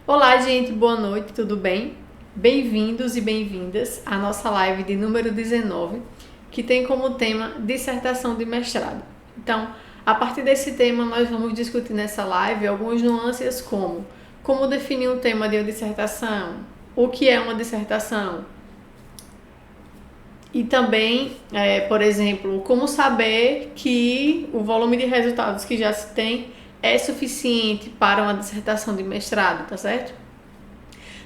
Olá, gente, boa noite, tudo bem? Bem-vindos e bem-vindas à nossa live de número 19, que tem como tema dissertação de mestrado. Então, a partir desse tema, nós vamos discutir nessa live algumas nuances como definir um tema de uma dissertação, o que é uma dissertação, e também, por exemplo, como saber que o volume de resultados que já se tem é suficiente para uma dissertação de mestrado, tá certo?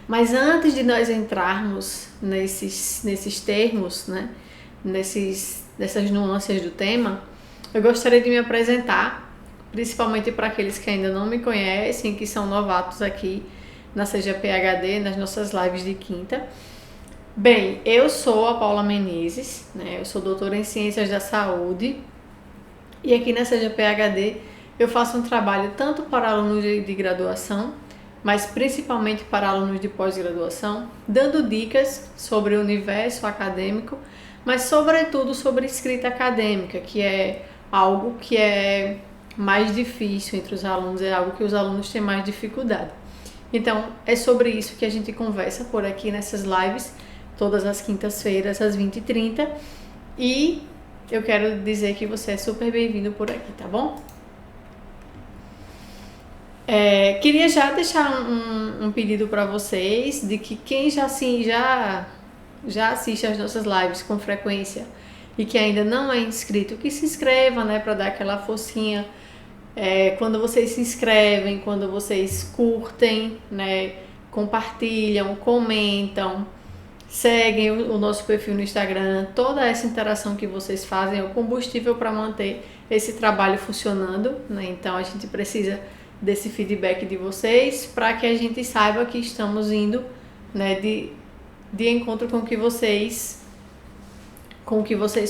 Mas antes de nós entrarmos nesses termos, né, nessas nuances do tema, eu gostaria de me apresentar, principalmente para aqueles que ainda não me conhecem, que são novatos aqui na CGPHD, nas nossas lives de quinta. Bem, eu sou a Paula Menezes, né, eu sou doutora em Ciências da Saúde e aqui na CGPHD eu faço um trabalho tanto para alunos de graduação, mas principalmente para alunos de pós-graduação, dando dicas sobre o universo acadêmico, mas sobretudo sobre escrita acadêmica, que é algo que é mais difícil entre os alunos, é algo que os alunos têm mais dificuldade. Então, é sobre isso que a gente conversa por aqui nessas lives, todas as quintas-feiras, às 20h30, e eu quero dizer que você é super bem-vindo por aqui, tá bom? Queria já deixar um pedido para vocês de que quem já assiste às nossas lives com frequência e que ainda não é inscrito, que se inscreva, né, para dar aquela forcinha. Quando vocês se inscrevem, quando vocês curtem, né, compartilham, comentam, seguem o nosso perfil no Instagram, toda essa interação que vocês fazem é o combustível para manter esse trabalho funcionando, né? Então a gente precisa desse feedback de vocês para que a gente saiba que estamos indo, né, de encontro com o que vocês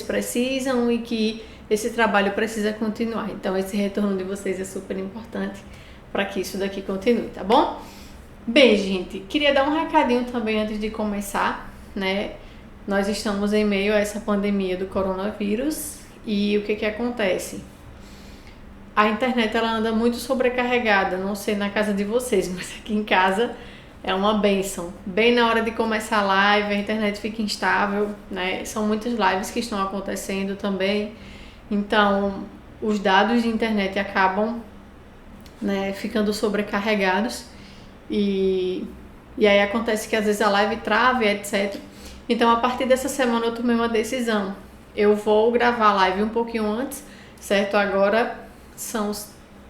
precisam e que esse trabalho precisa continuar. Então esse retorno de vocês é super importante para que isso daqui continue, tá bom? Bem, gente, queria dar um recadinho também antes de começar, né? Nós estamos em meio a essa pandemia do coronavírus e o que acontece? A internet ela anda muito sobrecarregada, não sei na casa de vocês, mas aqui em casa é uma bênção. Bem na hora de começar a live, a internet fica instável, né? São muitas lives que estão acontecendo também, então os dados de internet acabam, né, ficando sobrecarregados e aí acontece que às vezes a live trava, etc. Então a partir dessa semana eu tomei uma decisão. Eu vou gravar a live um pouquinho antes, certo? Agora são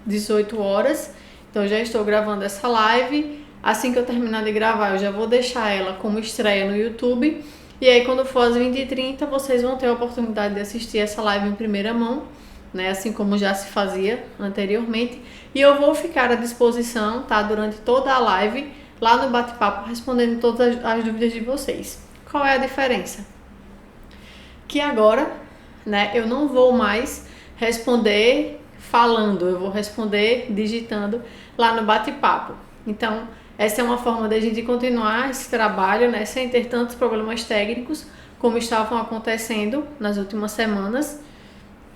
18 horas, então eu já estou gravando essa live. Assim que eu terminar de gravar, eu já vou deixar ela como estreia no YouTube. E aí quando for às 20h30, vocês vão ter a oportunidade de assistir essa live em primeira mão, né? Assim como já se fazia anteriormente. E eu vou ficar à disposição, tá? Durante toda a live, lá no bate-papo, respondendo todas as dúvidas de vocês. Qual é a diferença? Que agora, né, eu não vou mais responder falando, eu vou responder digitando lá no bate-papo. Então, essa é uma forma da gente continuar esse trabalho, né, sem ter tantos problemas técnicos como estavam acontecendo nas últimas semanas.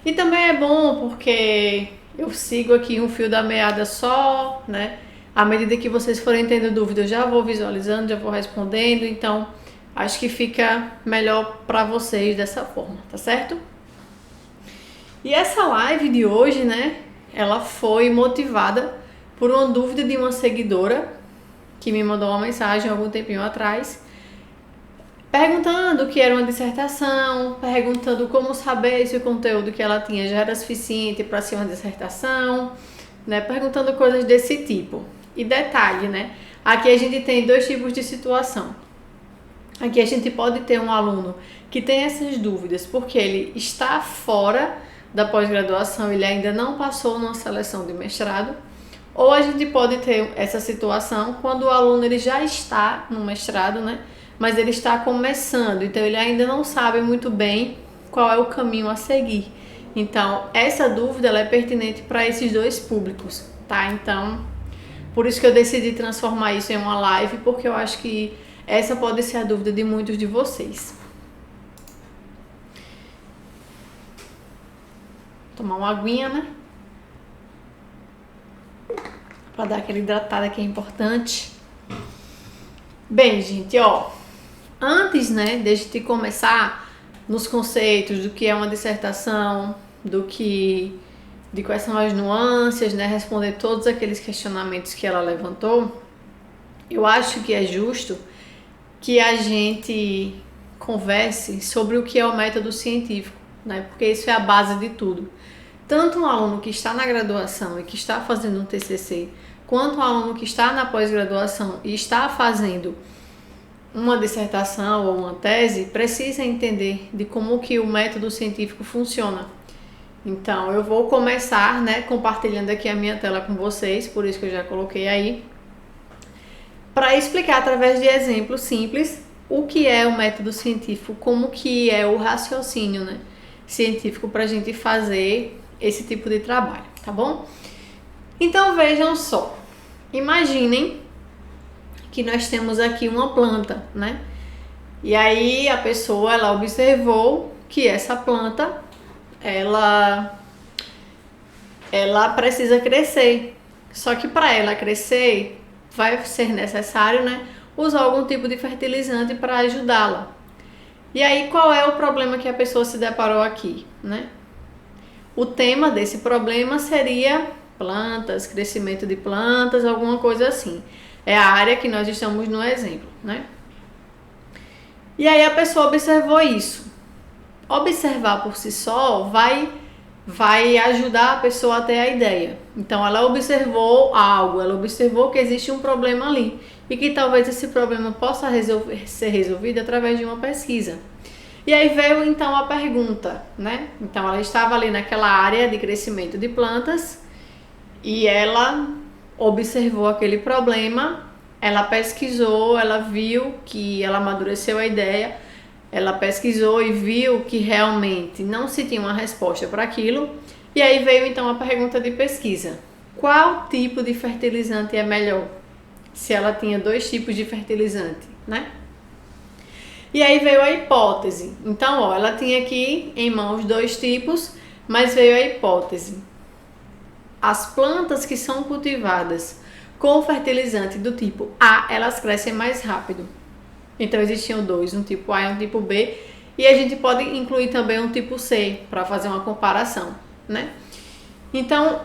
E também é bom porque eu sigo aqui um fio da meada só, né? À medida que vocês forem tendo dúvidas, eu já vou visualizando, já vou respondendo, então acho que fica melhor para vocês dessa forma, tá certo? E essa live de hoje, né, ela foi motivada por uma dúvida de uma seguidora que me mandou uma mensagem algum tempinho atrás, perguntando o que era uma dissertação, perguntando como saber se o conteúdo que ela tinha já era suficiente para ser uma dissertação, né, perguntando coisas desse tipo. E detalhe, né, aqui a gente tem dois tipos de situação. Aqui a gente pode ter um aluno que tem essas dúvidas porque ele está fora da pós-graduação, ele ainda não passou numa seleção de mestrado, ou a gente pode ter essa situação quando o aluno ele já está no mestrado, né? Mas ele está começando, então ele ainda não sabe muito bem qual é o caminho a seguir. Então, essa dúvida ela é pertinente para esses dois públicos, tá? Então, por isso que eu decidi transformar isso em uma live, porque eu acho que essa pode ser a dúvida de muitos de vocês. Tomar uma aguinha, né? Para dar aquela hidratada que é importante. Bem, gente, ó, antes, né, de a gente começar nos conceitos do que é uma dissertação, de quais são as nuances, né, responder todos aqueles questionamentos que ela levantou, eu acho que é justo que a gente converse sobre o que é o método científico, né, porque isso é a base de tudo. Tanto um aluno que está na graduação e que está fazendo um TCC, quanto um aluno que está na pós-graduação e está fazendo uma dissertação ou uma tese, precisa entender de como que o método científico funciona. Então, eu vou começar, né, compartilhando aqui a minha tela com vocês, por isso que eu já coloquei aí, para explicar através de exemplos simples o que é o método científico, como que é o raciocínio, né, científico para a gente fazer esse tipo de trabalho, tá bom? Então, vejam só, imaginem que nós temos aqui uma planta, né? E aí a pessoa, ela observou que essa planta, ela precisa crescer. Só que para ela crescer, vai ser necessário, né, usar algum tipo de fertilizante para ajudá-la. E aí qual é o problema que a pessoa se deparou aqui, né? O tema desse problema seria plantas, crescimento de plantas, alguma coisa assim. É a área que nós estamos no exemplo, né? E aí a pessoa observou isso. Observar por si só vai ajudar a pessoa a ter a ideia. Então ela observou algo, ela observou que existe um problema ali e que talvez esse problema possa ser resolvido através de uma pesquisa. E aí veio então a pergunta, né? Então ela estava ali naquela área de crescimento de plantas e ela observou aquele problema, ela pesquisou, ela viu que ela amadureceu a ideia, ela pesquisou e viu que realmente não se tinha uma resposta para aquilo, e aí veio então a pergunta de pesquisa: qual tipo de fertilizante é melhor? Se ela tinha 2 tipos de fertilizante, né? E aí veio a hipótese. Então, ó, ela tinha aqui em mãos 2 tipos, mas veio a hipótese. As plantas que são cultivadas com fertilizante do tipo A, elas crescem mais rápido. Então existiam 2, um tipo A e um tipo B, e a gente pode incluir também um tipo C para fazer uma comparação, né? Então,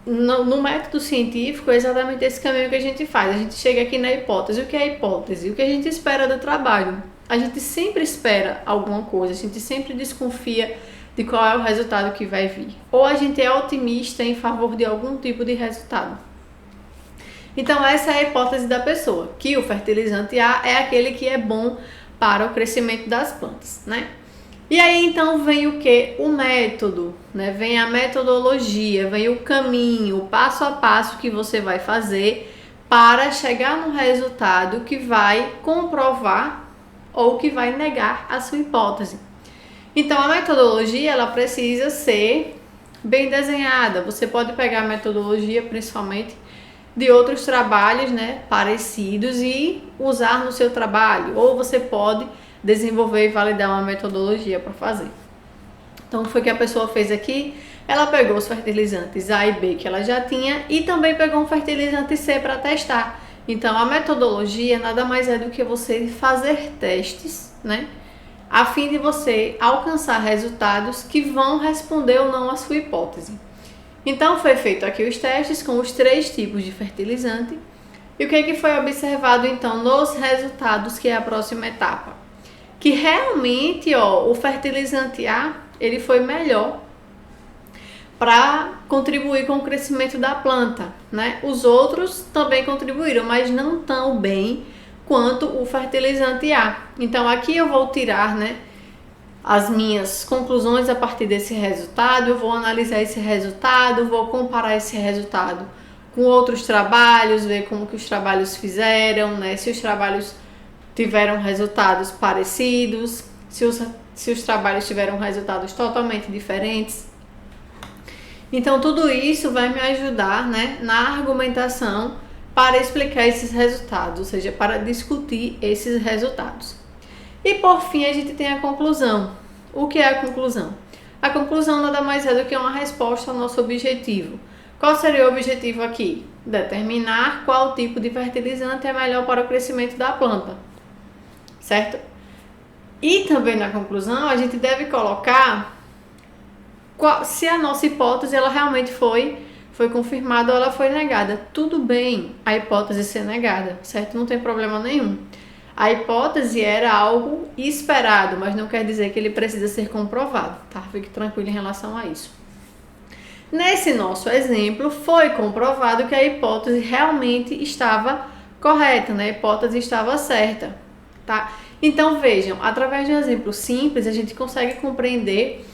no método científico é exatamente esse caminho que a gente faz. A gente chega aqui na hipótese. O que é a hipótese? O que a gente espera do trabalho? A gente sempre espera alguma coisa, a gente sempre desconfia de qual é o resultado que vai vir. Ou a gente é otimista em favor de algum tipo de resultado. Então essa é a hipótese da pessoa, que o fertilizante A é aquele que é bom para o crescimento das plantas, né? E aí então vem o que? O método, né? Vem a metodologia, vem o caminho, o passo a passo que você vai fazer para chegar no resultado que vai comprovar ou que vai negar a sua hipótese. Então a metodologia, ela precisa ser bem desenhada. Você pode pegar a metodologia principalmente de outros trabalhos, né, parecidos e usar no seu trabalho, ou você pode desenvolver e validar uma metodologia para fazer. Então, foi o que a pessoa fez aqui. Ela pegou os fertilizantes A e B que ela já tinha e também pegou um fertilizante C para testar. Então, a metodologia nada mais é do que você fazer testes, né, a fim de você alcançar resultados que vão responder ou não à sua hipótese. Então, foi feito aqui os testes com os 3 tipos de fertilizante. E o que foi observado, então, nos resultados, que é a próxima etapa? Que realmente, ó, o fertilizante A, ele foi melhor para contribuir com o crescimento da planta, né? Os outros também contribuíram, mas não tão bem quanto o fertilizante A. Então, aqui eu vou tirar, né, as minhas conclusões a partir desse resultado. Eu vou analisar esse resultado, vou comparar esse resultado com outros trabalhos, ver como que os trabalhos fizeram, né? Se os trabalhos tiveram resultados parecidos, se os trabalhos tiveram resultados totalmente diferentes. Então tudo isso vai me ajudar, né, na argumentação para explicar esses resultados, ou seja, para discutir esses resultados. E por fim a gente tem a conclusão. O que é a conclusão? A conclusão nada mais é do que uma resposta ao nosso objetivo. Qual seria o objetivo aqui? Determinar qual tipo de fertilizante é melhor para o crescimento da planta, certo? E também na conclusão a gente deve colocar se a nossa hipótese ela realmente foi confirmada ou ela foi negada. Tudo bem a hipótese ser negada, certo? Não tem problema nenhum. A hipótese era algo esperado, mas não quer dizer que ele precisa ser comprovado, tá? Fique tranquilo em relação a isso. Nesse nosso exemplo, foi comprovado que a hipótese realmente estava correta, né? A hipótese estava certa, tá? Então, vejam, através de um exemplo simples, a gente consegue compreender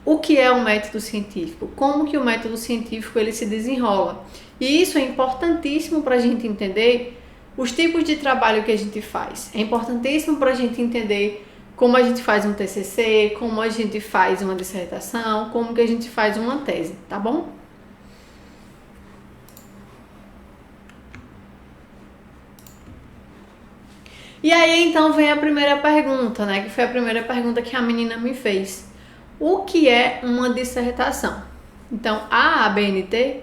o que é um método científico, como que o método científico ele se desenrola. E isso é importantíssimo para a gente entender os tipos de trabalho que a gente faz. É importantíssimo para a gente entender como a gente faz um TCC, como a gente faz uma dissertação, como que a gente faz uma tese, tá bom? E aí então vem a primeira pergunta, né? Que foi a primeira pergunta que a menina me fez. O que é uma dissertação? Então, a ABNT,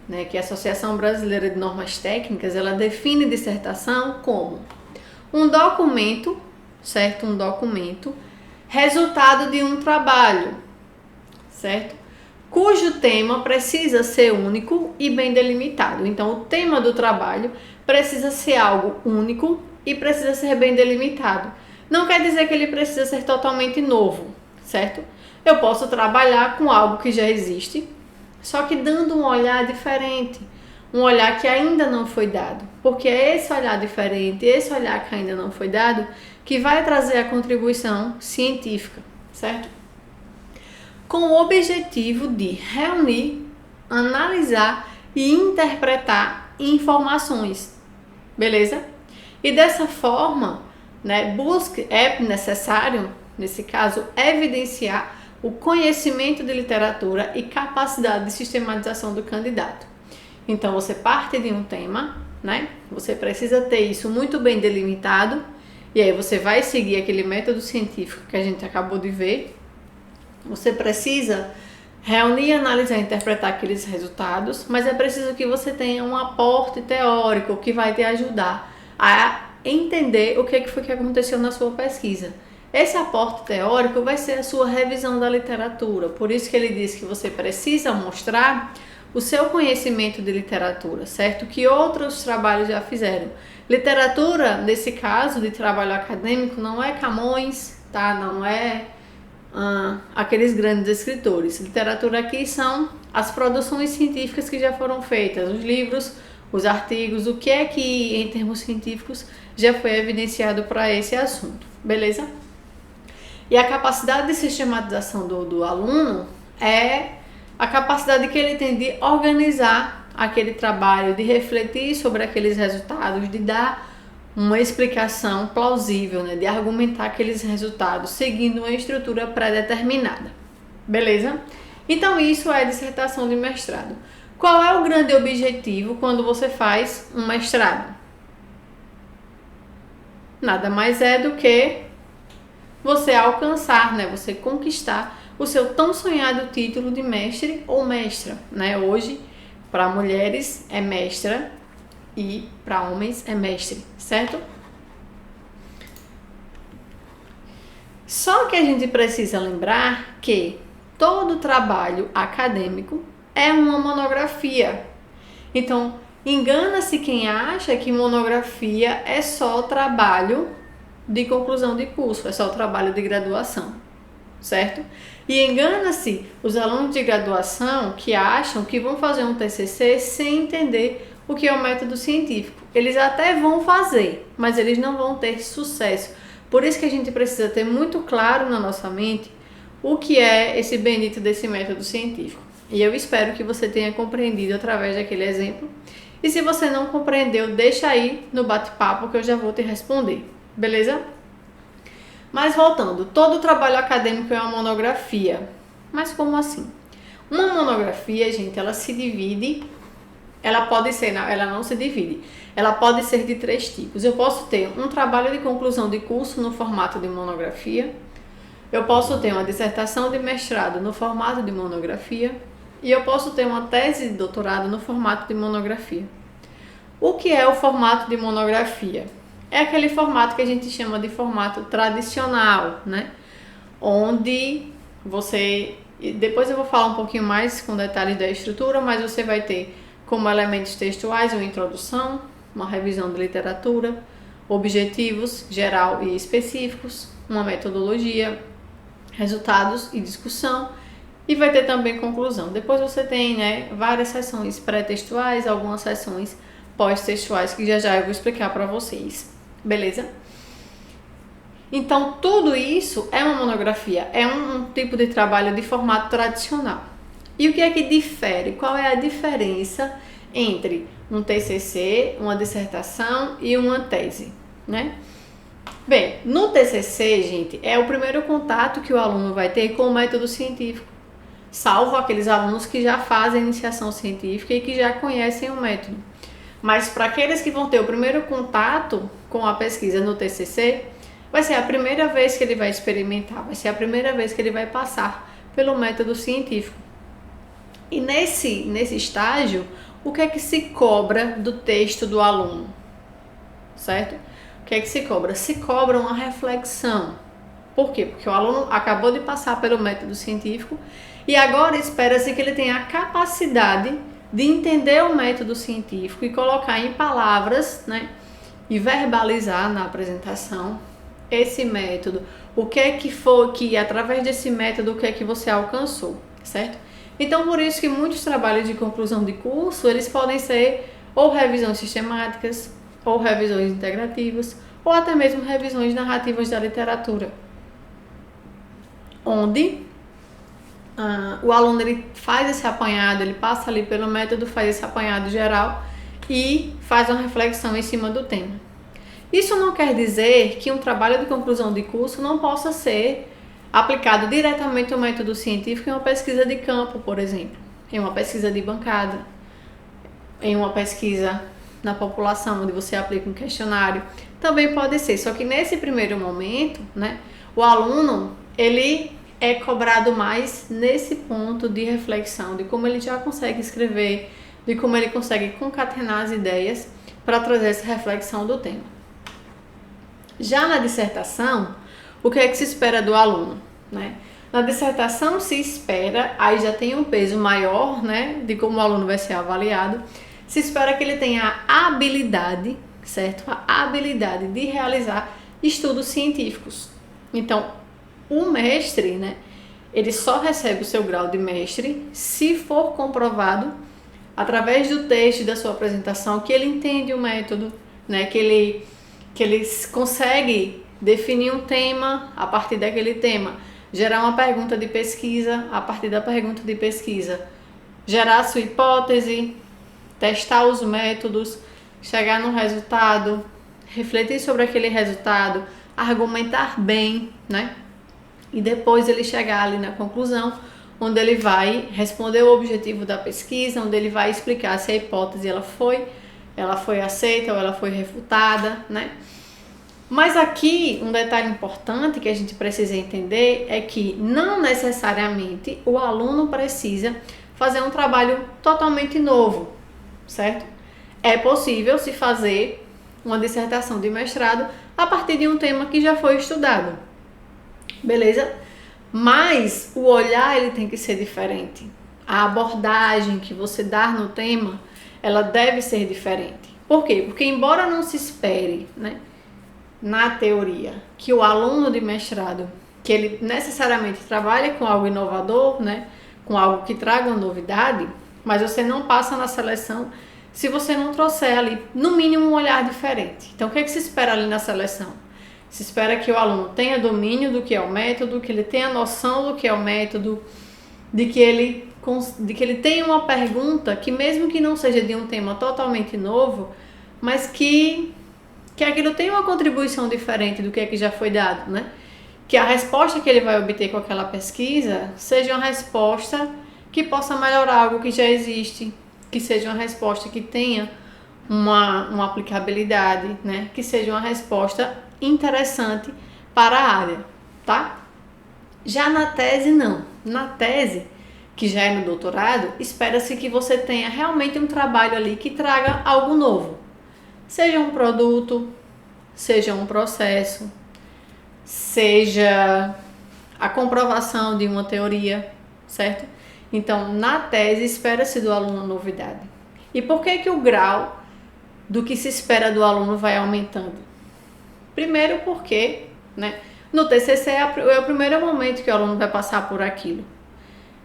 né, que é a Associação Brasileira de Normas Técnicas, ela define dissertação como um documento, certo? Um documento, resultado de um trabalho, certo? Cujo tema precisa ser único e bem delimitado. Então, o tema do trabalho precisa ser algo único e precisa ser bem delimitado. Não quer dizer que ele precisa ser totalmente novo, certo? Eu posso trabalhar com algo que já existe, só que dando um olhar diferente, um olhar que ainda não foi dado, porque é esse olhar diferente, esse olhar que ainda não foi dado, que vai trazer a contribuição científica, certo? Com o objetivo de reunir, analisar e interpretar informações, beleza? E dessa forma, né, é necessário, nesse caso, evidenciar o conhecimento de literatura e capacidade de sistematização do candidato. Então, você parte de um tema, né? Você precisa ter isso muito bem delimitado, e aí você vai seguir aquele método científico que a gente acabou de ver. Você precisa reunir, analisar e interpretar aqueles resultados, mas é preciso que você tenha um aporte teórico que vai te ajudar a entender o que foi que aconteceu na sua pesquisa. Esse aporte teórico vai ser a sua revisão da literatura, por isso que ele diz que você precisa mostrar o seu conhecimento de literatura, certo? Que outros trabalhos já fizeram. Literatura, nesse caso de trabalho acadêmico, não é Camões, tá? Não é aqueles grandes escritores. Literatura aqui são as produções científicas que já foram feitas, os livros, os artigos, o que é que em termos científicos já foi evidenciado para esse assunto, beleza? E a capacidade de sistematização do aluno é a capacidade que ele tem de organizar aquele trabalho, de refletir sobre aqueles resultados, de dar uma explicação plausível, né, de argumentar aqueles resultados seguindo uma estrutura pré-determinada, beleza? Então isso é dissertação de mestrado. Qual é o grande objetivo quando você faz um mestrado? Nada mais é do que você alcançar, né, você conquistar o seu tão sonhado título de mestre ou mestra, né? Hoje, para mulheres é mestra e para homens é mestre, certo? Só que a gente precisa lembrar que todo trabalho acadêmico é uma monografia. Então, engana-se quem acha que monografia é só trabalho de conclusão de curso, é só trabalho de graduação, certo? E engana-se os alunos de graduação que acham que vão fazer um TCC sem entender o que é o método científico. Eles até vão fazer, mas eles não vão ter sucesso. Por isso que a gente precisa ter muito claro na nossa mente o que é esse bendito desse método científico. E eu espero que você tenha compreendido através daquele exemplo. E se você não compreendeu, deixa aí no bate-papo que eu já vou te responder, beleza? Mas voltando, todo trabalho acadêmico é uma monografia. Mas como assim? Uma monografia, gente, ela se divide, ela não se divide. Ela pode ser de 3 tipos. Eu posso ter um trabalho de conclusão de curso no formato de monografia. Eu posso ter uma dissertação de mestrado no formato de monografia. e eu posso ter uma tese de doutorado no formato de monografia. O que é o formato de monografia? É aquele formato que a gente chama de formato tradicional, né? Onde você... Depois eu vou falar um pouquinho mais com detalhes da estrutura, mas você vai ter como elementos textuais uma introdução, uma revisão de literatura, objetivos geral e específicos, uma metodologia, resultados e discussão, e vai ter também conclusão. Depois você tem, né, várias sessões pré-textuais, algumas sessões pós-textuais que já eu vou explicar para vocês, beleza? Então tudo isso é uma monografia, é um tipo de trabalho de formato tradicional. E o que é que difere? Qual é a diferença entre um TCC, uma dissertação e uma tese, né? Bem, no TCC, gente, é o primeiro contato que o aluno vai ter com o método científico, salvo aqueles alunos que já fazem iniciação científica e que já conhecem o método. Mas para aqueles que vão ter o primeiro contato com a pesquisa no TCC, vai ser a primeira vez que ele vai experimentar, vai ser a primeira vez que ele vai passar pelo método científico. E nesse estágio, o que é que se cobra do texto do aluno? Certo? O que é que se cobra? Se cobra uma reflexão. Por quê? Porque o aluno acabou de passar pelo método científico e agora espera-se que ele tenha a capacidade de entender o método científico e colocar em palavras, né, e verbalizar na apresentação esse método, o que é que foi que através desse método, o que é que você alcançou, certo? Então, por isso que muitos trabalhos de conclusão de curso, eles podem ser ou revisões sistemáticas, ou revisões integrativas, ou até mesmo revisões narrativas da literatura, onde o aluno ele faz esse apanhado, ele passa ali pelo método, faz esse apanhado geral e faz uma reflexão em cima do tema. Isso não quer dizer que um trabalho de conclusão de curso não possa ser aplicado diretamente ao método científico em uma pesquisa de campo, por exemplo, em uma pesquisa de bancada, em uma pesquisa na população, onde você aplica um questionário, também pode ser. Só que nesse primeiro momento, né, o aluno, ele é cobrado mais nesse ponto de reflexão, de como ele já consegue escrever, de como ele consegue concatenar as ideias para trazer essa reflexão do tema. Já na dissertação, o que é que se espera do aluno, né? Na dissertação se espera, aí já tem um peso maior, né, de como o aluno vai ser avaliado, se espera que ele tenha a habilidade, certo? A habilidade de realizar estudos científicos. Então, o mestre, né, ele só recebe o seu grau de mestre se for comprovado através do texto da sua apresentação que ele entende o método, né, que ele consegue definir um tema a partir daquele tema, gerar uma pergunta de pesquisa a partir da pergunta de pesquisa, gerar a sua hipótese, testar os métodos, chegar no resultado, refletir sobre aquele resultado, argumentar bem, né? E depois ele chegar ali na conclusão, onde ele vai responder o objetivo da pesquisa, onde ele vai explicar se a hipótese ela foi aceita ou ela foi refutada, né? Mas aqui um detalhe importante que a gente precisa entender é que não necessariamente o aluno precisa fazer um trabalho totalmente novo, certo? É possível se fazer uma dissertação de mestrado a partir de um tema que já foi estudado, beleza? Mas o olhar ele tem que ser diferente. A abordagem que você dá no tema, ela deve ser diferente. Por quê? Porque embora não se espere, né, na teoria, que o aluno de mestrado, que ele necessariamente trabalhe com algo inovador, né, com algo que traga uma novidade, mas você não passa na seleção se você não trouxer ali, no mínimo, um olhar diferente. Então, o que é que se espera ali na seleção? Se espera que o aluno tenha domínio do que é o método, que ele tenha noção do que é o método, de que ele tenha uma pergunta que, mesmo que não seja de um tema totalmente novo, mas que aquilo tenha uma contribuição diferente do que é que já foi dado, né? Que a resposta que ele vai obter com aquela pesquisa seja uma resposta que possa melhorar algo que já existe, que seja uma resposta que tenha uma aplicabilidade, né? Que seja uma resposta interessante para a área, tá? Já na tese, não. Na tese, que já é no doutorado, espera-se que você tenha realmente um trabalho ali que traga algo novo. Seja um produto, seja um processo, seja a comprovação de uma teoria, certo? Então, na tese, espera-se do aluno novidade. E por que o grau do que se espera do aluno vai aumentando? Primeiro porque, né, no TCC é o primeiro momento que o aluno vai passar por aquilo.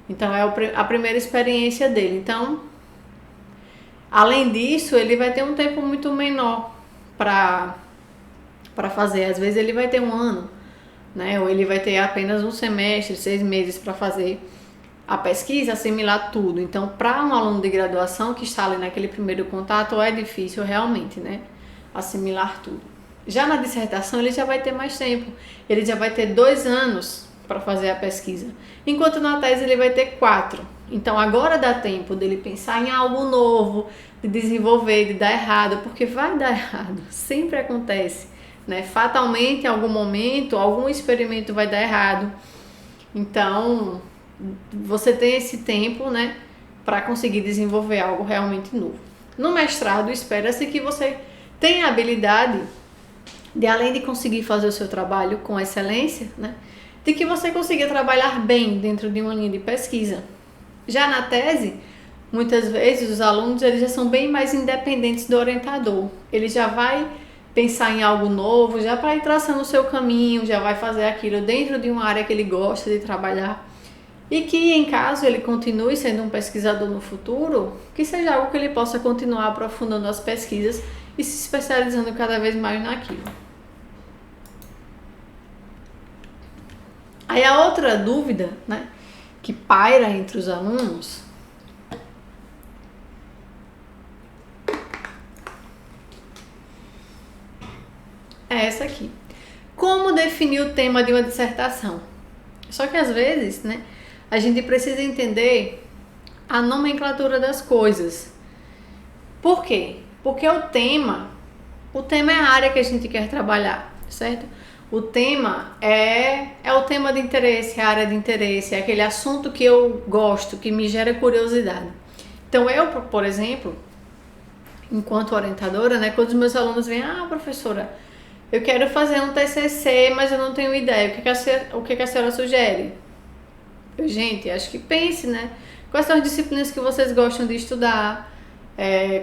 Então, é a primeira experiência dele. Então, além disso, ele vai ter um tempo muito menor para fazer. Às vezes, ele vai ter um ano, né? Ou ele vai ter apenas um semestre, 6 meses para fazer a pesquisa, assimilar tudo. Então, para um aluno de graduação que está ali naquele primeiro contato, é difícil realmente, né, assimilar tudo. Já na dissertação, ele já vai ter mais tempo. Ele já vai ter 2 anos para fazer a pesquisa. Enquanto na tese ele vai ter 4. Então, agora dá tempo dele pensar em algo novo, de desenvolver, de dar errado, porque vai dar errado. Sempre acontece, né? Fatalmente, em algum momento, algum experimento vai dar errado. Então, você tem esse tempo, né, para conseguir desenvolver algo realmente novo. No mestrado, espera-se que você tenha a habilidade de, além de conseguir fazer o seu trabalho com excelência, né, de que você consiga trabalhar bem dentro de uma linha de pesquisa. Já na tese, muitas vezes os alunos eles já são bem mais independentes do orientador. Ele já vai pensar em algo novo, já vai traçando o seu caminho, já vai fazer aquilo dentro de uma área que ele gosta de trabalhar. E que, em caso ele continue sendo um pesquisador no futuro, que seja algo que ele possa continuar aprofundando as pesquisas e se especializando cada vez mais naquilo. Aí a outra dúvida, né, que paira entre os alunos é essa aqui. Como definir o tema de uma dissertação? Só que às vezes, né, a gente precisa entender a nomenclatura das coisas. Por quê? Porque o tema é a área que a gente quer trabalhar, certo? O tema é o tema de interesse, a área de interesse, é aquele assunto que eu gosto, que me gera curiosidade. Então eu, por exemplo, enquanto orientadora, né, quando os meus alunos vêm, professora, eu quero fazer um TCC, mas eu não tenho ideia, o que a senhora sugere? Gente, acho que pense, né? Quais são as disciplinas que vocês gostam de estudar?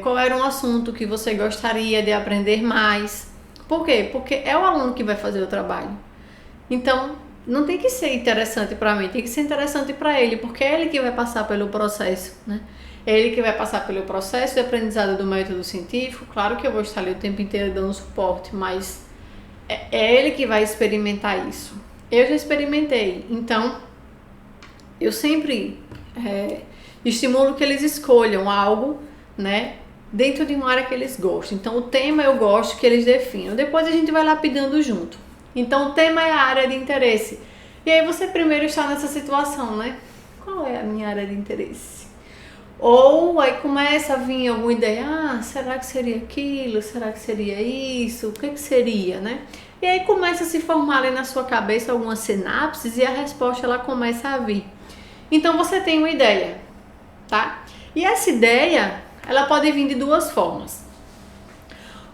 Qual era um assunto que você gostaria de aprender mais? Por quê? Porque é o aluno que vai fazer o trabalho. Então, não tem que ser interessante para mim, tem que ser interessante para ele, porque é ele que vai passar pelo processo, né? É ele que vai passar pelo processo de aprendizado do método científico. Claro que eu vou estar ali o tempo inteiro dando suporte, mas é ele que vai experimentar isso. Eu já experimentei, então eu sempre estimulo que eles escolham algo, né, dentro de uma área que eles gostam. Então o tema eu gosto que eles definam, depois a gente vai lapidando junto. Então o tema é a área de interesse. E aí você primeiro está nessa situação, né? Qual é a minha área de interesse? Ou aí começa a vir alguma ideia, será que seria aquilo? Será que seria isso? O que seria, né? E aí começa a se formar ali na sua cabeça algumas sinapses e a resposta ela começa a vir. Então você tem uma ideia, tá? E essa ideia, ela pode vir de 2 formas.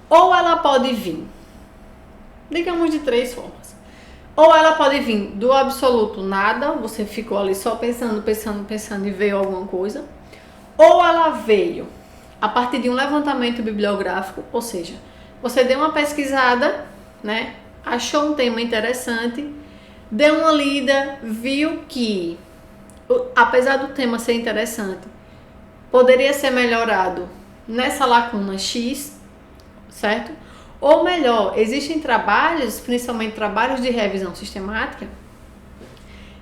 Ou ela pode vir, digamos, de 3 formas. Ou ela pode vir do absoluto nada, você ficou ali só pensando e veio alguma coisa. Ou ela veio a partir de um levantamento bibliográfico, ou seja, você deu uma pesquisada, né? Achou um tema interessante, deu uma lida, viu que, apesar do tema ser interessante, poderia ser melhorado nessa lacuna X, certo? Ou melhor, existem trabalhos, principalmente trabalhos de revisão sistemática,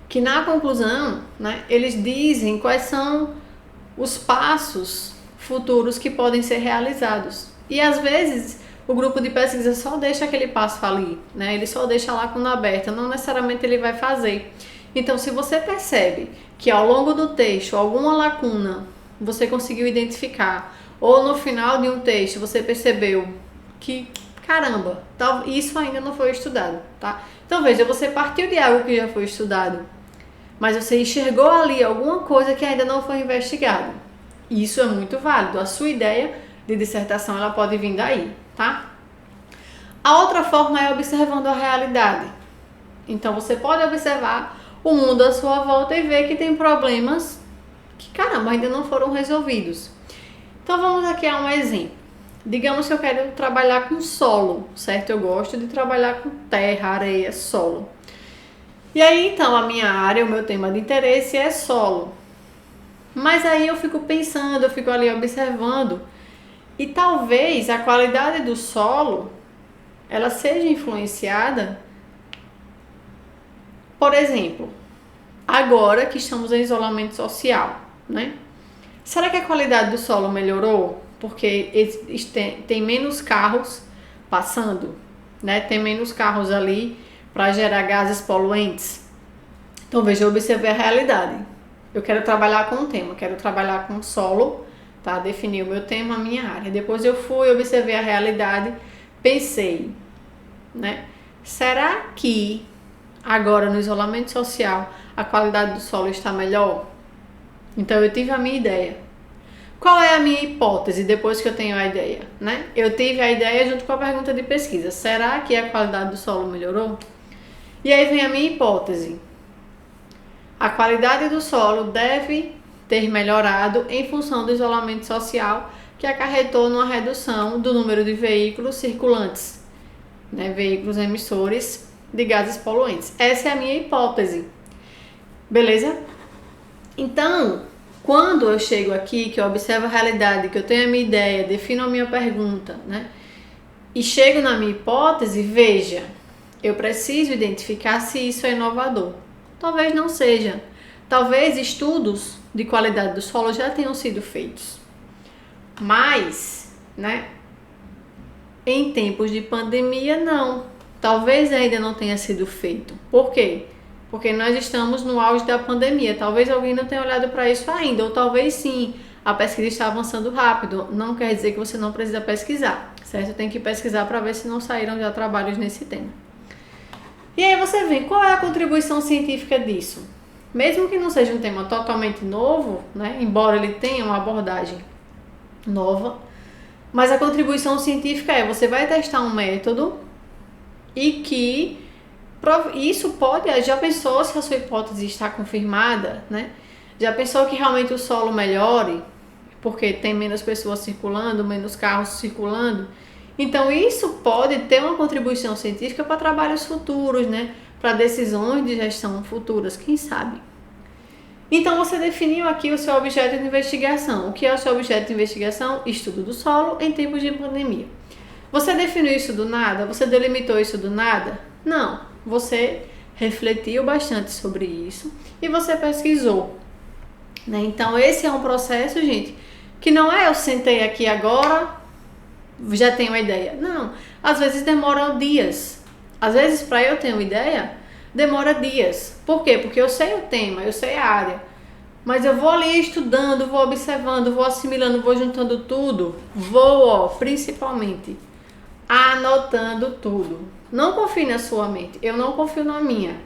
que na conclusão, né, eles dizem quais são os passos futuros que podem ser realizados. E às vezes o grupo de pesquisa só deixa aquele passo ali, né? Ele só deixa a lacuna aberta, não necessariamente ele vai fazer. Então, se você percebe que ao longo do texto alguma lacuna você conseguiu identificar, ou no final de um texto você percebeu que, caramba, isso ainda não foi estudado, tá? Então veja, você partiu de algo que já foi estudado, mas você enxergou ali alguma coisa que ainda não foi investigada. Isso é muito válido. A sua ideia de dissertação ela pode vir daí, tá? A outra forma é observando a realidade. Então você pode observar o mundo à sua volta e ver que tem problemas que, caramba, ainda não foram resolvidos. Então vamos aqui a um exemplo. Digamos que eu quero trabalhar com solo, certo? Eu gosto de trabalhar com terra, areia, solo. E aí então a minha área, o meu tema de interesse é solo. Mas aí eu fico pensando, eu fico ali observando e talvez a qualidade do solo ela seja influenciada, por exemplo, agora que estamos em isolamento social, né? Será que a qualidade do solo melhorou? Porque tem menos carros passando, né? Tem menos carros ali para gerar gases poluentes. Então veja, eu observei a realidade. Eu quero trabalhar com um tema, quero trabalhar com solo, tá? Definir o meu tema, a minha área. Depois eu fui, observei a realidade, pensei, né? Será que agora no isolamento social a qualidade do solo está melhor? Então eu tive a minha ideia. Qual é a minha hipótese depois que eu tenho a ideia, né? Eu tive a ideia junto com a pergunta de pesquisa. Será que a qualidade do solo melhorou? E aí vem a minha hipótese. A qualidade do solo deve ter melhorado em função do isolamento social que acarretou numa redução do número de veículos circulantes, né? Veículos emissores de gases poluentes. Essa é a minha hipótese. Beleza? Então, quando eu chego aqui, que eu observo a realidade, que eu tenho a minha ideia, defino a minha pergunta, né? E chego na minha hipótese, veja, eu preciso identificar se isso é inovador. Talvez não seja. Talvez estudos de qualidade do solo já tenham sido feitos. Mas, né, em tempos de pandemia, não. Talvez ainda não tenha sido feito. Por quê? Porque nós estamos no auge da pandemia. Talvez alguém não tenha olhado para isso ainda, ou talvez sim. A pesquisa está avançando rápido. Não quer dizer que você não precisa pesquisar, certo? Tem que pesquisar para ver se não saíram já trabalhos nesse tema. E aí você vê qual é a contribuição científica disso. Mesmo que não seja um tema totalmente novo, né? Embora ele tenha uma abordagem nova, mas a contribuição científica é você vai testar um método e que isso pode, já pensou se a sua hipótese está confirmada, né? Já pensou que realmente o solo melhore, porque tem menos pessoas circulando, menos carros circulando? Então isso pode ter uma contribuição científica para trabalhos futuros, né? Para decisões de gestão futuras, quem sabe? Então você definiu aqui o seu objeto de investigação. O que é o seu objeto de investigação? Estudo do solo em tempos de pandemia. Você definiu isso do nada? Você delimitou isso do nada? Não. Você refletiu bastante sobre isso e você pesquisou, né? Então esse é um processo, gente, que não é eu sentei aqui agora, já tenho uma ideia. Não, às vezes demora dias. Às vezes para eu ter uma ideia, demora dias. Por quê? Porque eu sei o tema, eu sei a área. Mas eu vou ali estudando, vou observando, vou assimilando, vou juntando tudo. Vou, principalmente, anotando tudo. Não confie na sua mente, eu não confio na minha.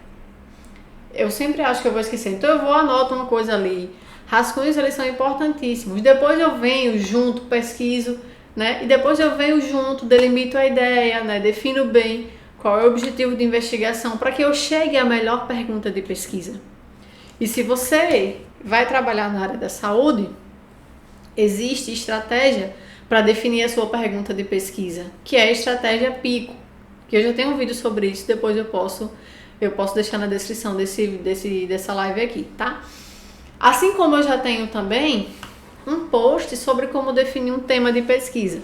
Eu sempre acho que eu vou esquecer. Então eu vou, anoto uma coisa ali. Rascunhos, eles são importantíssimos. Depois eu venho junto, pesquiso, né? E depois eu venho junto, delimito a ideia, né? Defino bem qual é o objetivo de investigação para que eu chegue à melhor pergunta de pesquisa. E se você vai trabalhar na área da saúde, existe estratégia para definir a sua pergunta de pesquisa, que é a estratégia PICO, que eu já tenho um vídeo sobre isso, depois eu posso deixar na descrição dessa live aqui, tá? Assim como eu já tenho também um post sobre como definir um tema de pesquisa,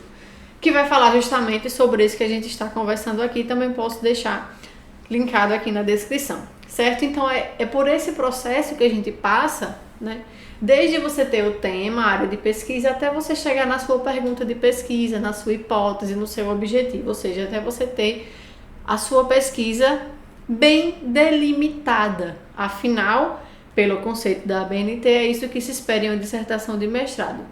que vai falar justamente sobre isso que a gente está conversando aqui, também posso deixar linkado aqui na descrição, certo? Então é por esse processo que a gente passa, né? Desde você ter o tema, a área de pesquisa, até você chegar na sua pergunta de pesquisa, na sua hipótese, no seu objetivo, ou seja, até você ter a sua pesquisa bem delimitada. Afinal, pelo conceito da ABNT, é isso que se espera em uma dissertação de mestrado,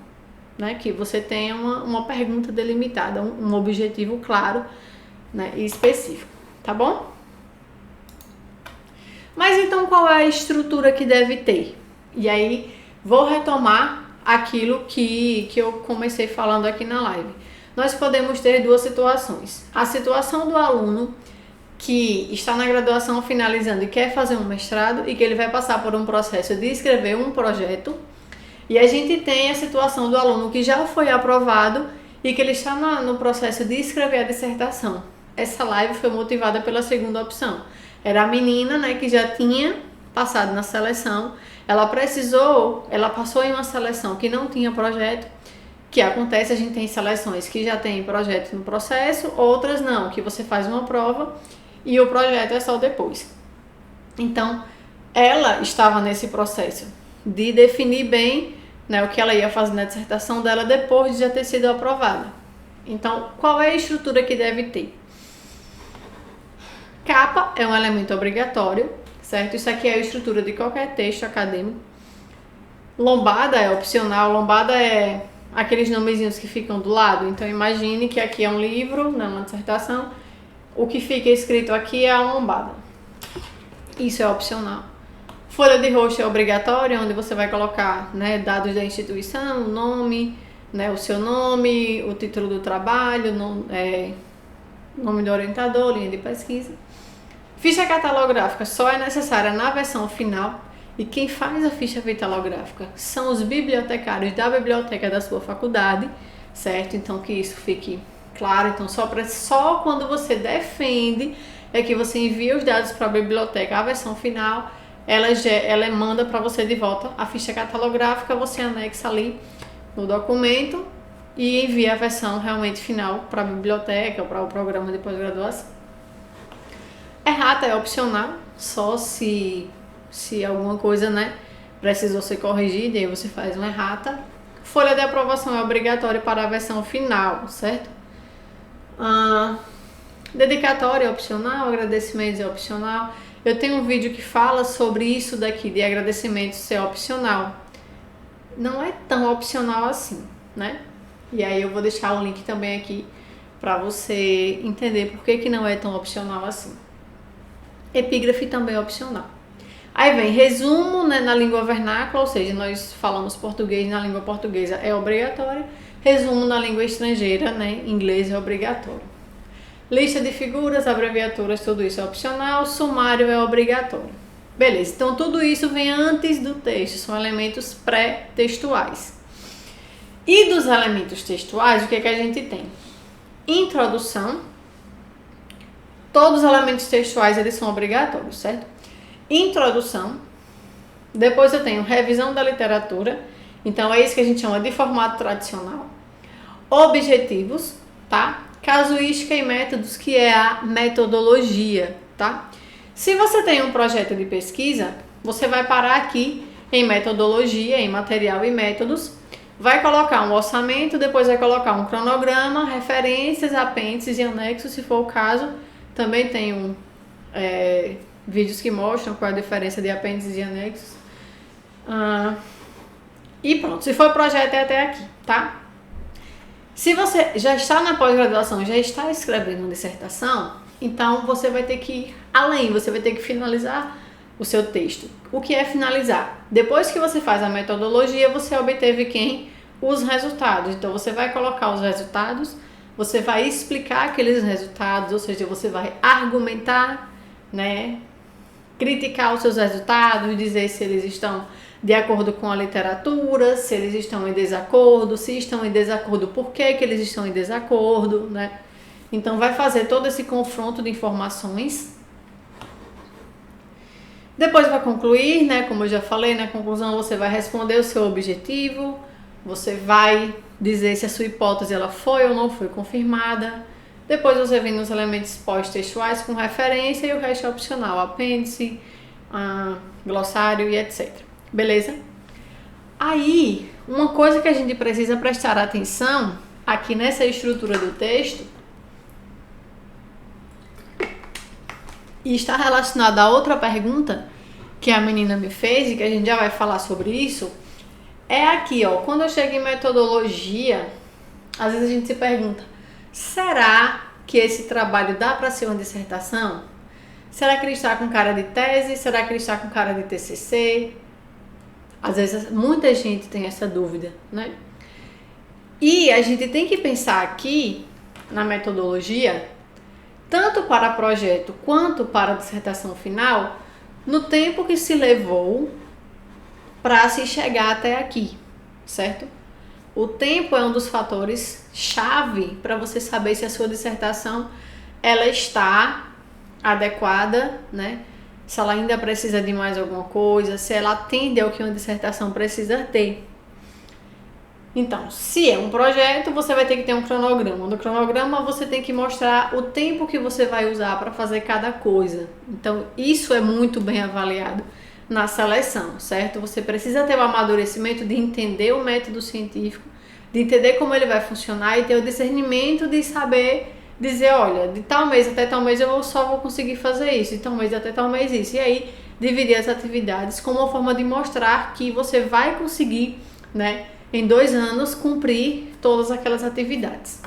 né? Que você tenha uma pergunta delimitada, um objetivo claro, né? E específico, tá bom? Mas então qual é a estrutura que deve ter? E aí vou retomar aquilo que eu comecei falando aqui na live. Nós podemos ter duas situações. A situação do aluno que está na graduação finalizando e quer fazer um mestrado e que ele vai passar por um processo de escrever um projeto. E a gente tem a situação do aluno que já foi aprovado e que ele está no processo de escrever a dissertação. Essa live foi motivada pela segunda opção. Era a menina, né, que já tinha passado na seleção, ela passou em uma seleção que não tinha projeto, que acontece, a gente tem seleções que já tem projeto no processo, outras não, que você faz uma prova e o projeto é só depois. Então, ela estava nesse processo de definir bem, né, o que ela ia fazer na dissertação dela depois de já ter sido aprovada. Então, qual é a estrutura que deve ter? Capa é um elemento obrigatório, certo? Isso aqui é a estrutura de qualquer texto acadêmico. Lombada é opcional, lombada é aqueles nomezinhos que ficam do lado. Então imagine que aqui é um livro, não uma dissertação. O que fica escrito aqui é a lombada. Isso é opcional. Folha de rosto é obrigatória, onde você vai colocar, né, dados da instituição, o nome, né, o seu nome, o título do trabalho, nome do orientador, linha de pesquisa. Ficha catalográfica só é necessária na versão final e quem faz a ficha catalográfica são os bibliotecários da biblioteca da sua faculdade, certo? Então que isso fique claro. Então só quando você defende é que você envia os dados para a biblioteca. A versão final ela manda para você de volta a ficha catalográfica, você anexa ali no documento e envia a versão realmente final para a biblioteca ou para o programa de pós-graduação. Errata é opcional, só se alguma coisa, né, precisou ser corrigida e aí você faz uma errata. Folha de aprovação é obrigatória para a versão final, certo? Dedicatória é opcional, agradecimentos é opcional. Eu tenho um vídeo que fala sobre isso daqui, de agradecimentos ser opcional. Não é tão opcional assim, né? E aí eu vou deixar o link também aqui para você entender por que não é tão opcional assim. Epígrafe também é opcional. Aí vem resumo, né, na língua vernácula, ou seja, nós falamos português na língua portuguesa, é obrigatório. Resumo na língua estrangeira, né, inglês é obrigatório. Lista de figuras, abreviaturas, tudo isso é opcional. Sumário é obrigatório. Beleza, então tudo isso vem antes do texto, são elementos pré-textuais. E dos elementos textuais, o que é que a gente tem? Introdução. Todos os elementos textuais, eles são obrigatórios, certo? Introdução. Depois eu tenho revisão da literatura. Então, é isso que a gente chama de formato tradicional. Objetivos, tá? Casuística e métodos, que é a metodologia, tá? Se você tem um projeto de pesquisa, você vai parar aqui em metodologia, em material e métodos, vai colocar um orçamento, depois vai colocar um cronograma, referências, apêndices e anexos, se for o caso. Também tem vídeos que mostram qual é a diferença de apêndices e anexos. E pronto, se for projeto é até aqui, tá? Se você já está na pós-graduação, já está escrevendo uma dissertação, então você vai ter que ir além, você vai ter que finalizar o seu texto. O que é finalizar? Depois que você faz a metodologia, você obteve os resultados. Então você vai colocar os resultados, você vai explicar aqueles resultados, ou seja, você vai argumentar, né? Criticar os seus resultados, dizer se eles estão de acordo com a literatura, se eles estão em desacordo, se estão em desacordo, por que eles estão em desacordo, né? Então vai fazer todo esse confronto de informações. Depois vai concluir, né? Como eu já falei, na conclusão você vai responder o seu objetivo, você vai dizer se a sua hipótese ela foi ou não foi confirmada. Depois você vem nos elementos pós-textuais com referência e o resto é opcional, apêndice, glossário e etc. Beleza? Aí, uma coisa que a gente precisa prestar atenção aqui nessa estrutura do texto e está relacionada a outra pergunta que a menina me fez e que a gente já vai falar sobre isso, é aqui, ó, quando eu chego em metodologia, às vezes a gente se pergunta, será que esse trabalho dá para ser uma dissertação? Será que ele está com cara de tese? Será que ele está com cara de TCC? Às vezes muita gente tem essa dúvida, né? E a gente tem que pensar aqui na metodologia, tanto para projeto quanto para dissertação final, no tempo que se levou para se chegar até aqui, certo? O tempo é um dos fatores chave para você saber se a sua dissertação ela está adequada, né? Se ela ainda precisa de mais alguma coisa, se ela atende ao que uma dissertação precisa ter. Então, se é um projeto, você vai ter que ter um cronograma. No cronograma, você tem que mostrar o tempo que você vai usar para fazer cada coisa. Então, isso é muito bem avaliado na seleção, certo? Você precisa ter o amadurecimento de entender o método científico, de entender como ele vai funcionar e ter o discernimento de saber dizer, olha, de tal mês até tal mês eu só vou conseguir fazer isso, de tal mês até tal mês isso. E aí, dividir as atividades como uma forma de mostrar que você vai conseguir, né, em 2 anos, cumprir todas aquelas atividades.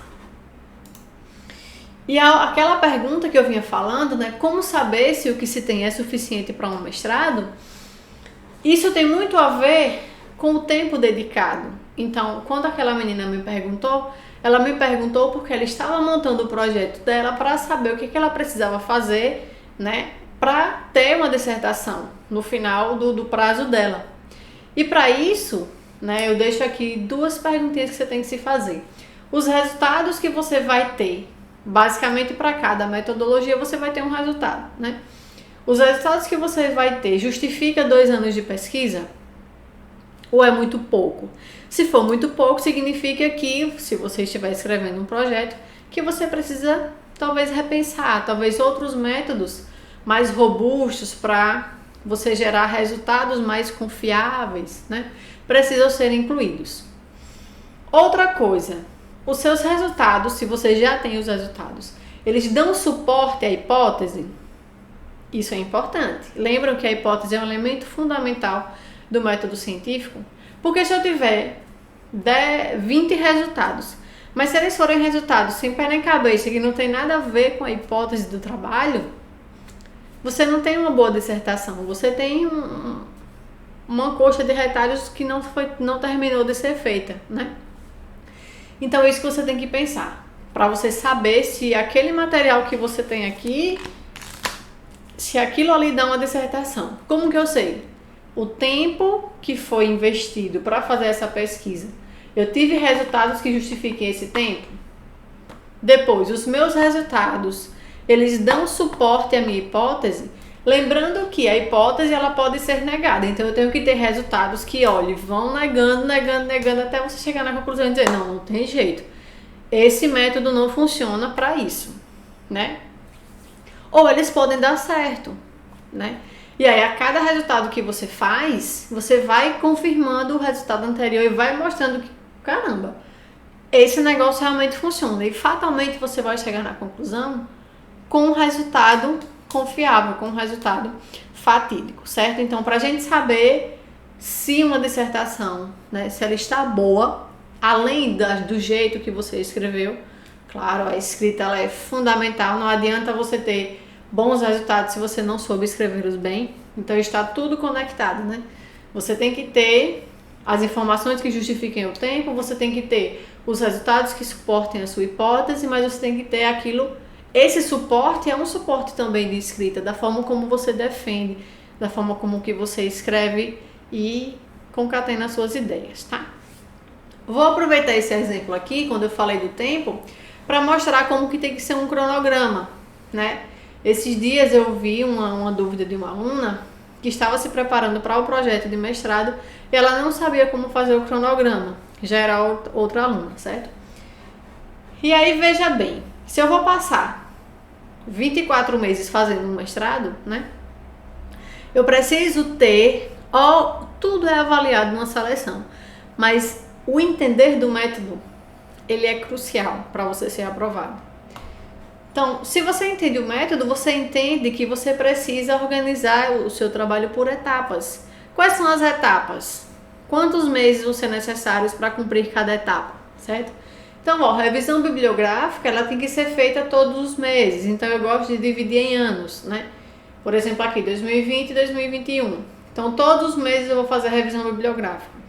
E aquela pergunta que eu vinha falando, né, como saber se o que se tem é suficiente para um mestrado, isso tem muito a ver com o tempo dedicado. Então, quando aquela menina me perguntou, ela me perguntou porque ela estava montando o projeto dela para saber o que ela precisava fazer, né, para ter uma dissertação no final do prazo dela. E para isso, né, eu deixo aqui 2 perguntinhas que você tem que se fazer. Os resultados que você vai ter, basicamente para cada metodologia você vai ter um resultado, né? Os resultados que você vai ter justifica 2 anos de pesquisa? Ou é muito pouco? Se for muito pouco, significa que, se você estiver escrevendo um projeto, que você precisa talvez repensar, talvez outros métodos mais robustos para você gerar resultados mais confiáveis, né? Precisam ser incluídos. Outra coisa, os seus resultados, se você já tem os resultados, eles dão suporte à hipótese? Isso é importante. Lembram que a hipótese é um elemento fundamental do método científico? Porque se eu tiver 20 resultados, mas se eles forem resultados sem pé nem cabeça, que não tem nada a ver com a hipótese do trabalho, você não tem uma boa dissertação, você tem uma coxa de retalhos que não terminou de ser feita, né? Então é isso que você tem que pensar, para você saber se aquele material que você tem aqui, se aquilo ali dá uma dissertação. Como que eu sei? O tempo que foi investido para fazer essa pesquisa, eu tive resultados que justifiquem esse tempo? Depois, os meus resultados, eles dão suporte à minha hipótese? Lembrando que a hipótese ela pode ser negada, então eu tenho que ter resultados que, olha, vão negando até você chegar na conclusão e dizer, não tem jeito, esse método não funciona para isso, né? Ou eles podem dar certo, né? E aí a cada resultado que você faz, você vai confirmando o resultado anterior e vai mostrando que, caramba, esse negócio realmente funciona. E fatalmente você vai chegar na conclusão com um resultado confiável, com um resultado fatídico, certo? Então, para a gente saber se uma dissertação, né, se ela está boa, além do jeito que você escreveu, claro, a escrita ela é fundamental, não adianta você ter bons resultados se você não soube escrevê-los bem, então está tudo conectado, né? Você tem que ter as informações que justifiquem o tempo, você tem que ter os resultados que suportem a sua hipótese, mas você tem que ter aquilo. Esse suporte é um suporte também de escrita, da forma como você defende, da forma como que você escreve e concatena as suas ideias, tá? Vou aproveitar esse exemplo aqui, quando eu falei do tempo, para mostrar como que tem que ser um cronograma, né? Esses dias eu vi uma dúvida de uma aluna que estava se preparando para o projeto de mestrado e ela não sabia como fazer o cronograma, já era outra aluna, certo? E aí veja bem, se eu vou passar 24 meses fazendo um mestrado, né? Eu preciso ter, tudo é avaliado numa seleção, mas o entender do método, ele é crucial para você ser aprovado. Então, se você entende o método, você entende que você precisa organizar o seu trabalho por etapas. Quais são as etapas? Quantos meses vão ser necessários para cumprir cada etapa, certo? Então, a revisão bibliográfica, ela tem que ser feita todos os meses. Então, eu gosto de dividir em anos, né? Por exemplo, aqui 2020 e 2021. Então, todos os meses eu vou fazer a revisão bibliográfica.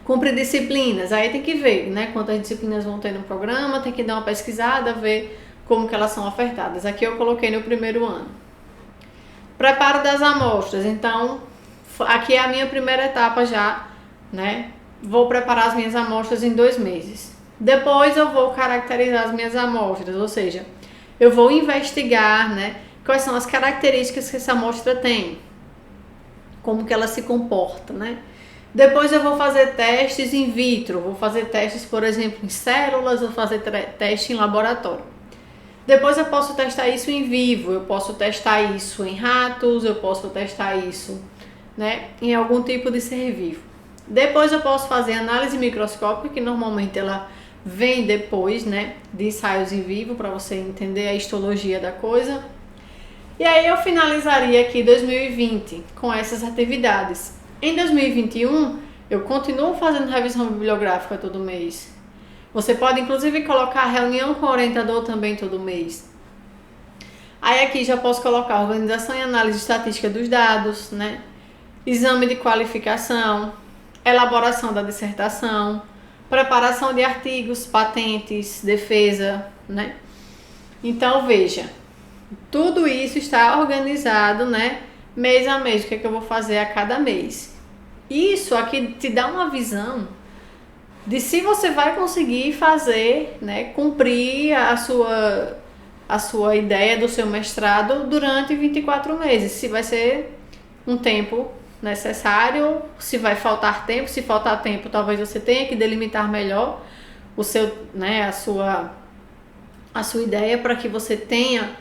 Cumpre disciplinas, aí tem que ver, né, quantas disciplinas vão ter no programa, tem que dar uma pesquisada, ver como que elas são ofertadas. Aqui eu coloquei no primeiro ano. Preparo das amostras, então, aqui é a minha primeira etapa já, né, vou preparar as minhas amostras em 2 meses. Depois eu vou caracterizar as minhas amostras, ou seja, eu vou investigar, né, quais são as características que essa amostra tem, como que ela se comporta, né. Depois eu vou fazer testes in vitro, vou fazer testes, por exemplo, em células, vou fazer teste em laboratório. Depois eu posso testar isso em vivo, eu posso testar isso em ratos, eu posso testar isso, né, em algum tipo de ser vivo. Depois eu posso fazer análise microscópica, que normalmente ela vem depois, né, de ensaios em vivo, para você entender a histologia da coisa. E aí eu finalizaria aqui 2020 com essas atividades. Em 2021, eu continuo fazendo revisão bibliográfica todo mês. Você pode, inclusive, colocar reunião com o orientador também todo mês. Aí aqui já posso colocar organização e análise estatística dos dados, né? Exame de qualificação, elaboração da dissertação, preparação de artigos, patentes, defesa, né? Então, veja, tudo isso está organizado, né? Mês a mês, o que é que eu vou fazer a cada mês. Isso aqui te dá uma visão de se você vai conseguir fazer, né, cumprir a sua ideia do seu mestrado durante 24 meses. Se vai ser um tempo necessário, se vai faltar tempo, se faltar tempo, talvez você tenha que delimitar melhor o seu, né, a sua ideia para que você tenha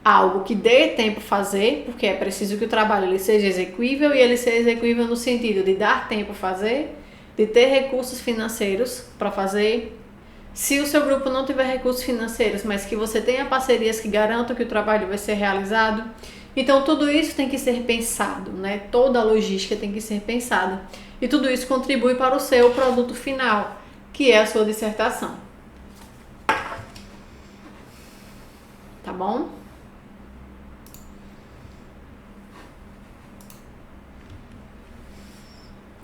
algo que dê tempo fazer, porque é preciso que o trabalho ele seja execuível, e ele seja execuível no sentido de dar tempo fazer, de ter recursos financeiros para fazer. Se o seu grupo não tiver recursos financeiros, mas que você tenha parcerias que garantam que o trabalho vai ser realizado, então tudo isso tem que ser pensado, né? Toda a logística tem que ser pensada, e tudo isso contribui para o seu produto final, que é a sua dissertação. Tá bom?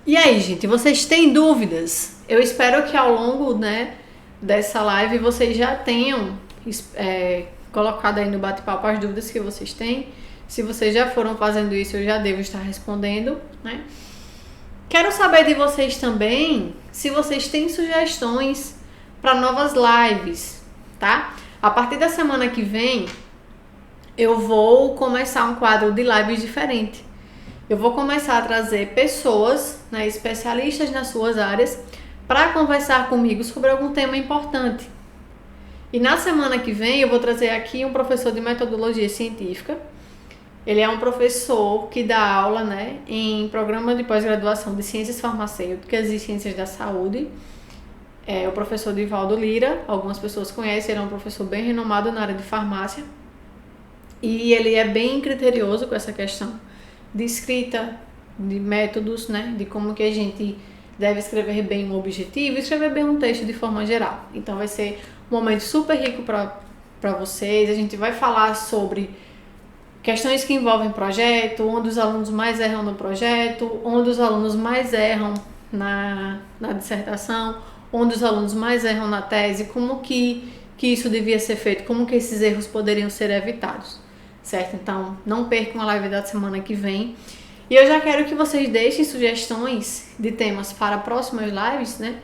E aí, gente, vocês têm dúvidas? Eu espero que ao longo, né, dessa live vocês já tenham colocado aí no bate-papo as dúvidas que vocês têm. Se vocês já foram fazendo isso, eu já devo estar respondendo, né? Quero saber de vocês também se vocês têm sugestões para novas lives, tá? A partir da semana que vem, eu vou começar um quadro de lives diferente. Eu vou começar a trazer pessoas, né, especialistas nas suas áreas, para conversar comigo sobre algum tema importante. E na semana que vem eu vou trazer aqui um professor de metodologia científica. Ele é um professor que dá aula, né, em programa de pós-graduação de ciências farmacêuticas e ciências da saúde. É o professor Divaldo Lira, algumas pessoas conhecem, ele é um professor bem renomado na área de farmácia. E ele é bem criterioso com essa questão de escrita, de métodos, né, de como que a gente deve escrever bem um objetivo e escrever bem um texto de forma geral. Então vai ser um momento super rico para vocês. A gente vai falar sobre questões que envolvem projeto, onde os alunos mais erram no projeto, onde os alunos mais erram na dissertação, onde os alunos mais erram na tese, como que isso devia ser feito, como que esses erros poderiam ser evitados. Certo? Então, não percam a live da semana que vem. E eu já quero que vocês deixem sugestões de temas para próximas lives, né?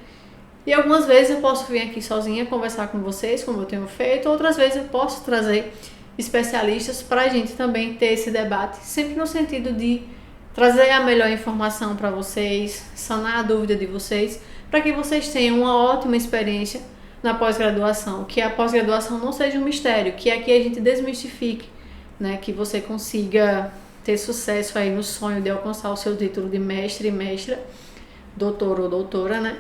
E algumas vezes eu posso vir aqui sozinha conversar com vocês, como eu tenho feito. Outras vezes eu posso trazer especialistas para a gente também ter esse debate, sempre no sentido de trazer a melhor informação para vocês, sanar a dúvida de vocês, para que vocês tenham uma ótima experiência na pós-graduação. Que a pós-graduação não seja um mistério, que aqui a gente desmistifique, né, que você consiga ter sucesso aí no sonho de alcançar o seu título de mestre e mestra, doutor ou doutora, né,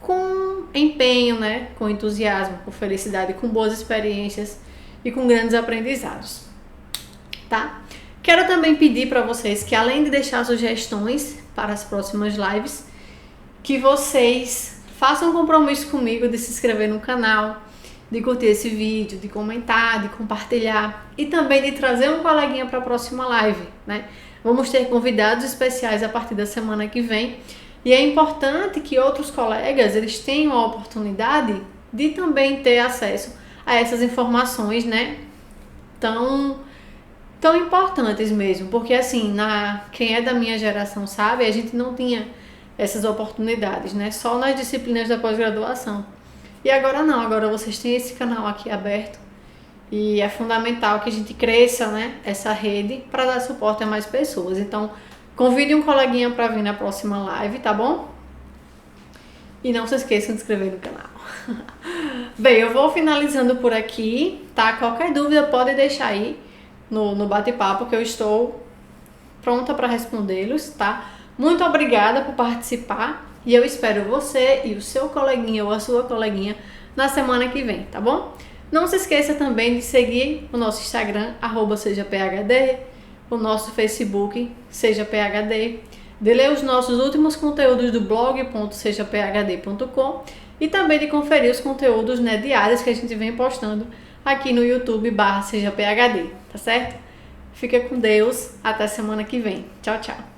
com empenho, né, com entusiasmo, com felicidade, com boas experiências e com grandes aprendizados, tá? Quero também pedir para vocês que, além de deixar sugestões para as próximas lives, que vocês façam um compromisso comigo de se inscrever no canal, de curtir esse vídeo, de comentar, de compartilhar e também de trazer um coleguinha para a próxima live, né? Vamos ter convidados especiais a partir da semana que vem e é importante que outros colegas eles tenham a oportunidade de também ter acesso a essas informações, né? Tão importantes mesmo, porque assim, quem é da minha geração sabe, a gente não tinha essas oportunidades, né? Só nas disciplinas da pós-graduação. E agora não, agora vocês têm esse canal aqui aberto e é fundamental que a gente cresça, né, essa rede para dar suporte a mais pessoas. Então, convide um coleguinha para vir na próxima live, tá bom? E não se esqueçam de se inscrever no canal. Bem, eu vou finalizando por aqui, tá? Qualquer dúvida pode deixar aí no bate-papo que eu estou pronta para respondê-los, tá? Muito obrigada por participar e eu espero você e o seu coleguinha ou a sua coleguinha na semana que vem, tá bom? Não se esqueça também de seguir o nosso Instagram, @sejaphd, o nosso Facebook, sejaphd, de ler os nossos últimos conteúdos do blog.sejaphd.com e também de conferir os conteúdos, né, diários que a gente vem postando aqui no YouTube /sejaphd, tá certo? Fica com Deus, até semana que vem. Tchau, tchau.